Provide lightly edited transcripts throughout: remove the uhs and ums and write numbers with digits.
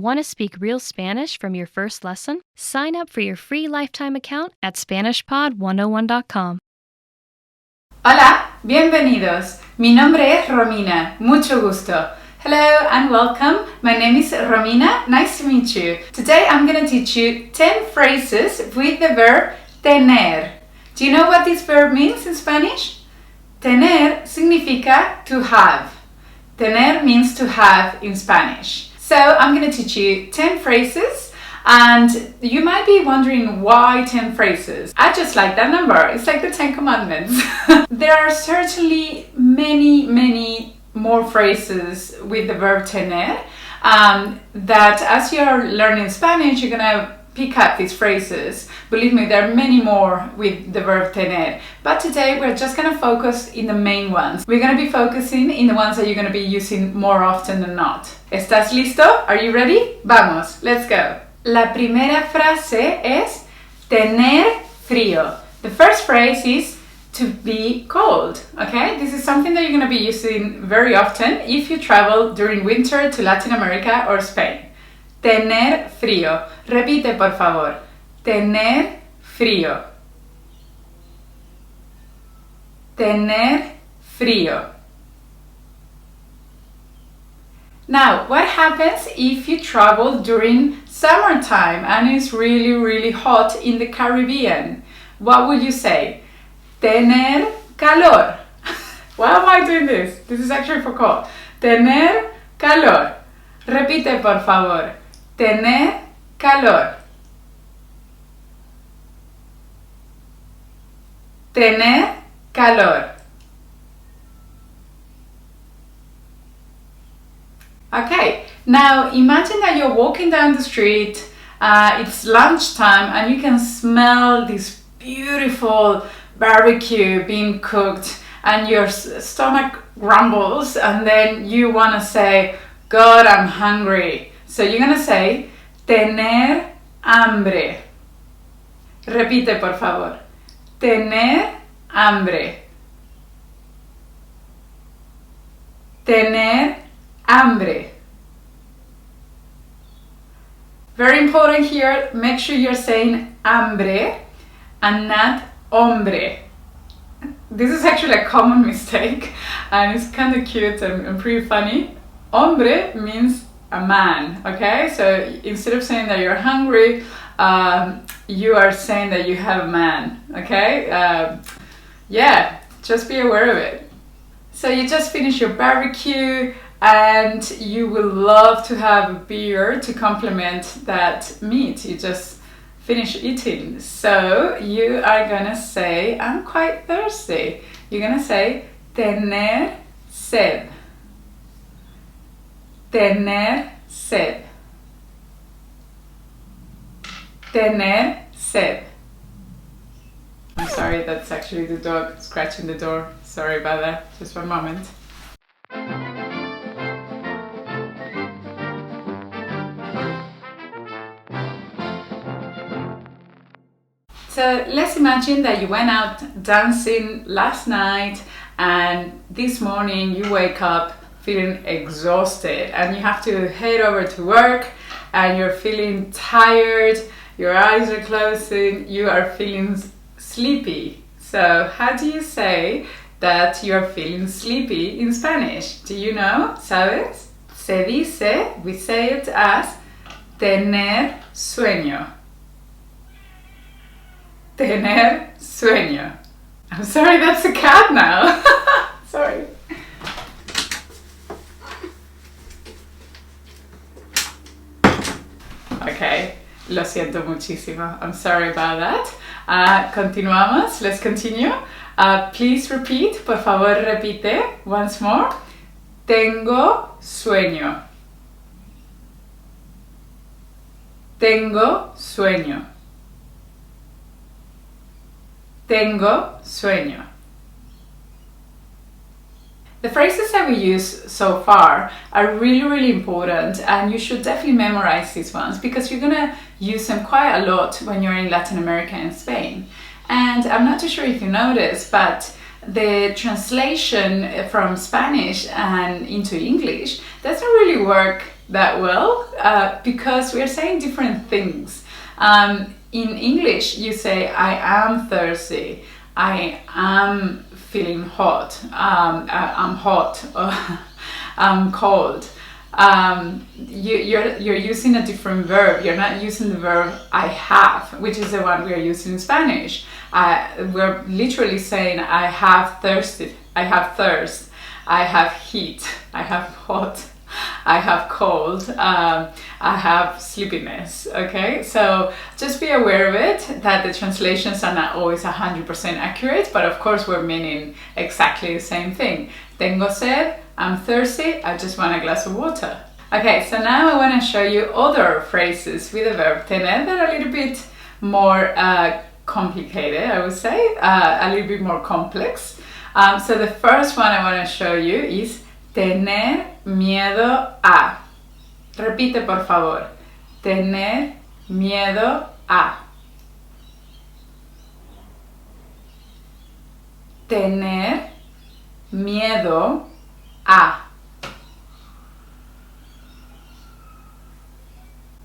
Want to speak real Spanish from your first lesson? Sign up for your free lifetime account at SpanishPod101.com. Hola, bienvenidos. Mi nombre es Romina. Mucho gusto. Hello and welcome. My name is Romina. Nice to meet you. Today I'm going to teach you 10 phrases with the verb tener. Do you know what this verb means in Spanish? Tener significa to have. Tener means to have in Spanish. So I'm going to teach you 10 phrases, and you might be wondering why 10 phrases. I just like that number. It's like the 10 commandments. There are certainly many more phrases with the verb tener that as you're learning Spanish, you're going to pick up these phrases. Believe me, there are many more with the verb tener. But today we're just going to focus in the main ones. We're going to be focusing in the ones that you're going to be using more often than not. ¿Estás listo? Are you ready? Vamos, let's go. La primera frase es tener frío. The first phrase is to be cold, okay? This is something that you're going to be using very often if you travel during winter to Latin America or Spain. Tener frío. Repite, por favor. Tener frío. Tener frío. Now, what happens if you travel during summertime and it's really hot in the Caribbean? What would you say? Tener calor. Why am I doing this? This is actually for cold. Tener calor. Repite, por favor. Tener calor. Tener calor. Okay, now imagine that you're walking down the street, it's lunchtime, and you can smell this beautiful barbecue being cooked, and your stomach grumbles, and then you want to say, God, I'm hungry. So you're going to say, tener hambre. Repite, por favor. Tener hambre. Tener hambre. Very important here, make sure you're saying hambre and not hombre. This is actually a common mistake and it's kind of cute and pretty funny. Hombre means a man, okay? So instead of saying that you're hungry, you are saying that you have a man, okay? Yeah, just be aware of it. So you just finished your barbecue and you will love to have a beer to complement that meat you just finished eating. So you are gonna say, I'm quite thirsty. You're gonna say, tener sed. Tener sed. Tener sed. I'm sorry, that's actually the dog scratching the door. Sorry about that. Just one moment. So let's imagine that you went out dancing last night and this morning you wake up feeling exhausted and you have to head over to work and you're feeling tired, your eyes are closing, you are feeling sleepy. So how do you say that you're feeling sleepy in Spanish? Do you know? ¿Sabes? Se dice, we say it as tener sueño. Tener sueño. I'm sorry, that's a cat now. Sorry. Okay, lo siento muchísimo. I'm sorry about that. Continuamos. Let's continue. Please repeat. Por favor, repite once more. Tengo sueño. Tengo sueño. Tengo sueño. The phrases that we use so far are really important, and you should definitely memorize these ones because you're gonna use them quite a lot when you're in Latin America and Spain. And I'm not too sure if you noticed, but the translation from Spanish and into English doesn't really work that well because we're saying different things. In English, you say, I am thirsty, I am feeling hot, I'm hot, or I'm cold. You're using a different verb. You're not using the verb I have, which is the one we're using in Spanish. We're literally saying I have thirsted, I have thirst, I have heat, I have hot, I have cold, I have sleepiness, okay? So just be aware of it, that the translations are not always 100% accurate, but of course we're meaning exactly the same thing. Tengo sed, I'm thirsty, I just want a glass of water. Okay, so now I want to show you other phrases with the verb tener that are a little bit more complicated, I would say, a little bit more complex. So the first one I want to show you is tener miedo a. Repite, por favor. Tener miedo a. Tener miedo a.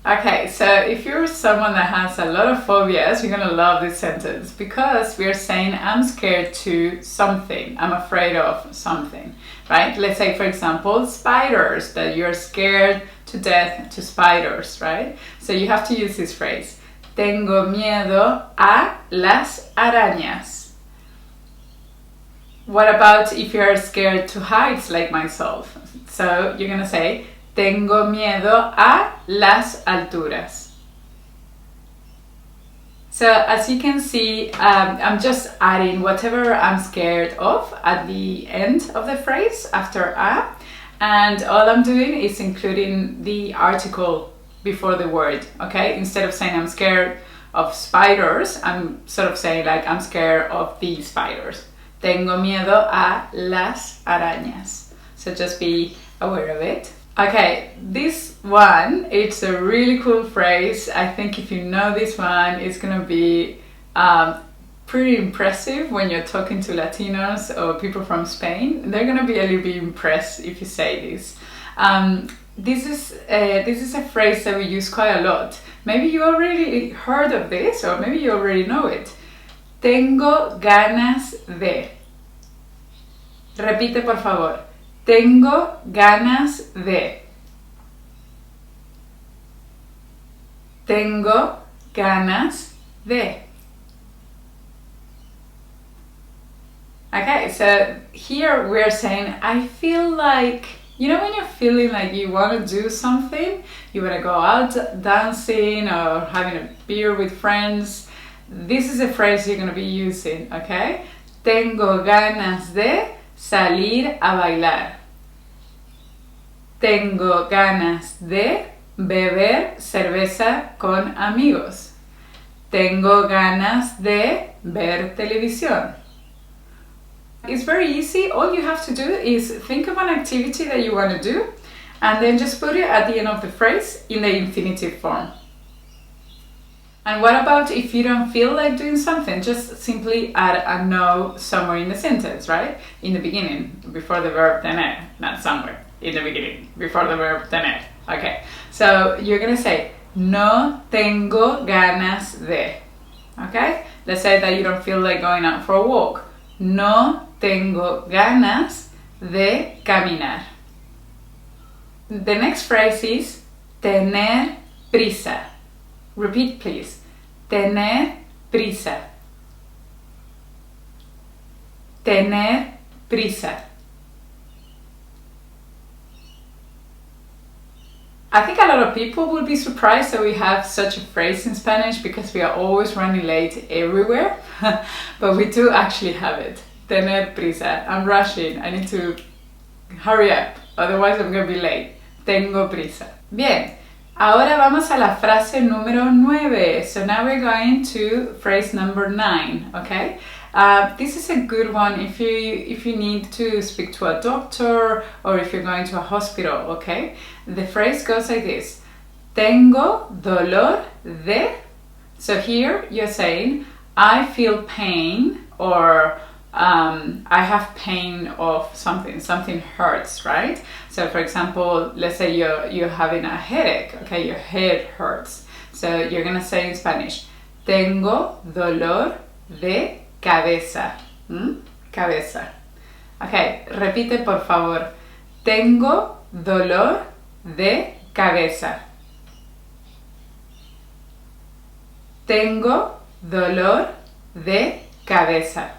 Okay, so if you're someone that has a lot of phobias, you're gonna love this sentence because we're saying I'm scared to something, I'm afraid of something, right? Let's say, for example, spiders, that you're scared to death to spiders, right? So you have to use this phrase. Tengo miedo a las arañas. What about if you're scared to heights like myself? So you're gonna say, tengo miedo a las alturas. So as you can see, I'm just adding whatever I'm scared of at the end of the phrase after a, and all I'm doing is including the article before the word, okay? Instead of saying I'm scared of spiders, I'm sort of saying like I'm scared of the spiders. Tengo miedo a las arañas. So just be aware of it. Okay, this one, it's a really cool phrase. I think if you know this one, it's gonna be pretty impressive when you're talking to Latinos or people from Spain. They're gonna be a little bit impressed if you say this. This is a phrase that we use quite a lot. Maybe you already heard of this, or maybe you already know it. Tengo ganas de. Repite, por favor. Tengo ganas de. Tengo ganas de. Okay, so here we're saying I feel like, you know when you're feeling like you want to do something, you want to go out dancing or having a beer with friends, this is a phrase you're going to be using, okay? Tengo ganas de salir a bailar. Tengo ganas de beber cerveza con amigos. Tengo ganas de ver televisión. It's very easy. All you have to do is think of an activity that you want to do and then just put it at the end of the phrase in the infinitive form. And what about if you don't feel like doing something? Just simply add a no somewhere in the sentence, right? In the beginning, before the verb tener, not somewhere, in the beginning, before the verb tener. Okay, so you're gonna say, no tengo ganas de. Okay, let's say that you don't feel like going out for a walk. No tengo ganas de caminar. The next phrase is tener prisa. Repeat, please. Tener prisa. Tener prisa. I think a lot of people will be surprised that we have such a phrase in Spanish because we are always running late everywhere, but we do actually have it. Tener prisa. I'm rushing. I need to hurry up, otherwise I'm going to be late. Tengo prisa. Bien. Ahora vamos a la frase número 9. So now we're going to phrase number 9, okay? This is a good one if you need to speak to a doctor or if you're going to a hospital, okay? The phrase goes like this. Tengo dolor de. So here you're saying, I feel pain or I have pain of something hurts, right? So for example, let's say you're having a headache, okay, your head hurts. So you're gonna say in Spanish, tengo dolor de cabeza. Cabeza. Okay, repite por favor. Tengo dolor de cabeza. Tengo dolor de cabeza.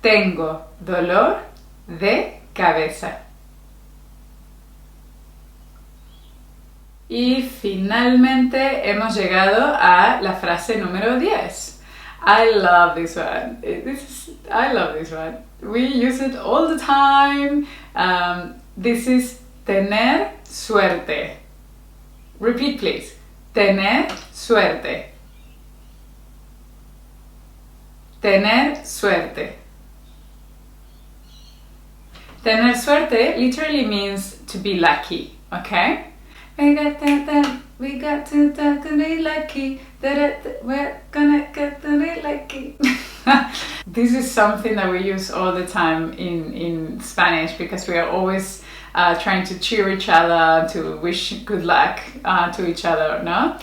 Tengo dolor de cabeza. Y finalmente hemos llegado a la frase número 10. I love this one. I love this one. We use it all the time. This is tener suerte. Repeat, please. Tener suerte. Tener suerte. Tener suerte literally means to be lucky, okay? We got to be lucky. We're gonna get to be lucky. This is something that we use all the time in Spanish because we are always trying to cheer each other, to wish good luck to each other, no?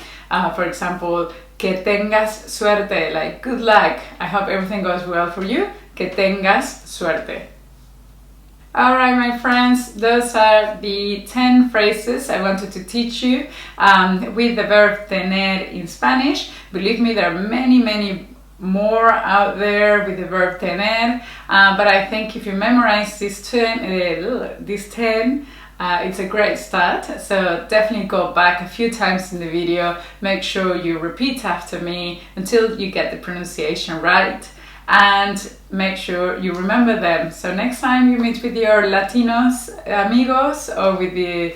For example, que tengas suerte, like good luck. I hope everything goes well for you. Que tengas suerte. Alright, my friends, those are the 10 phrases I wanted to teach you with the verb tener in Spanish. Believe me, there are many more out there with the verb tener, but I think if you memorize these 10, it's a great start. So definitely go back a few times in the video, make sure you repeat after me until you get the pronunciation right. And make sure you remember them. So next time you meet with your Latinos amigos or with the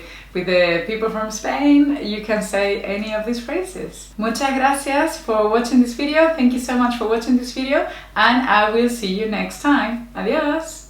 people from Spain, you can say any of these phrases. Muchas gracias for watching this video. Thank you so much for watching this video, and I will see you next time. Adios.